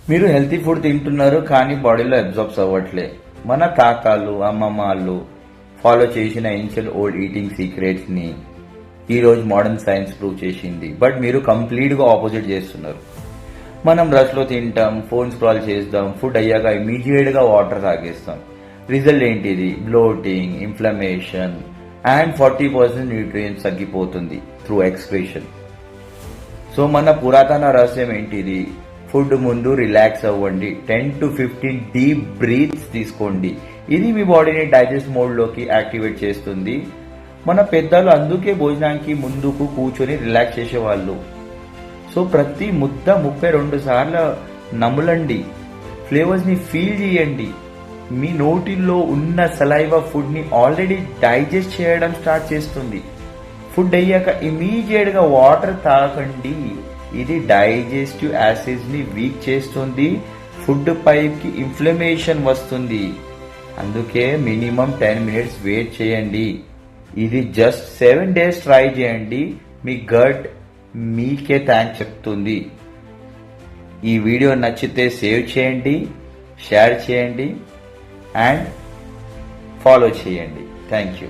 మీరు healthy food తింటున్నారు కానీ బాడీలో అబ్జార్బ్స్ అవ్వట్లే. మన తాతాలు అమ్మమ్మలు ఫాలో చేసిన ఏన్షియల్ ఓల్డ్ ఈటింగ్ సీక్రెట్స్ ని ఈ రోజు మోడర్న్ సైన్స్ ప్రూవ్ చేసింది. బట్ మీరు కంప్లీట్ గా ఆపోజిట్ చేస్తున్నారు. మనం రష్ లో తింటాం, ఫోన్ స్క్రాల్ చేస్తాం, ఫుడ్ అయ్యాక ఇమీడియట్ గా వాటర్ తాగేస్తాం. రిజల్ట్ ఏంటిది? బ్లోటింగ్, ఇన్ఫ్లమేషన్ అండ్ 40% న్యూట్రియన్స్ తగ్గిపోతుంది త్రూ ఎక్స్క్రీషన్. సో మన పురాతన రహస్యం ఏంటిది? ఫుడ్ ముందు రిలాక్స్ అవ్వండి, 10 to 15 డీప్ బ్రీత్స్ తీసుకోండి. ఇది మీ బాడీని డైజెస్ట్ మోడ్ లోకి యాక్టివేట్ చేస్తుంది. మన పెద్దలు అందుకే భోజనానికి ముందుకు కూర్చొని రిలాక్స్ చేసేవాళ్ళు. సో ప్రతి ముద్ద 32 సార్లు నములండి, ఫ్లేవర్స్ ని ఫీల్ చేయండి. మీ నోటిలో ఉన్న సలైవా ఫుడ్ ని ఆల్రెడీ డైజెస్ట్ చేయడం స్టార్ట్ చేస్తుంది. ఫుడ్ అయ్యాక ఇమీడియట్ గా వాటర్ తాగండి. ఇది డైజెస్టివ్ యాసిడ్స్ ని వీక్ చేస్తుంది, ఫుడ్ పైప్ కి ఇన్ఫ్లమేషన్ వస్తుంది. అందుకే మినిమం 10 minutes వెయిట్ చేయండి. ఇది జస్ట్ 7 days ట్రై చేయండి, మీ గట్ మీకే థ్యాంక్స్ చెప్తుంది. ఈ వీడియో నచ్చితే సేవ్ చేయండి, షేర్ చేయండి అండ్ ఫాలో చేయండి. Thank you.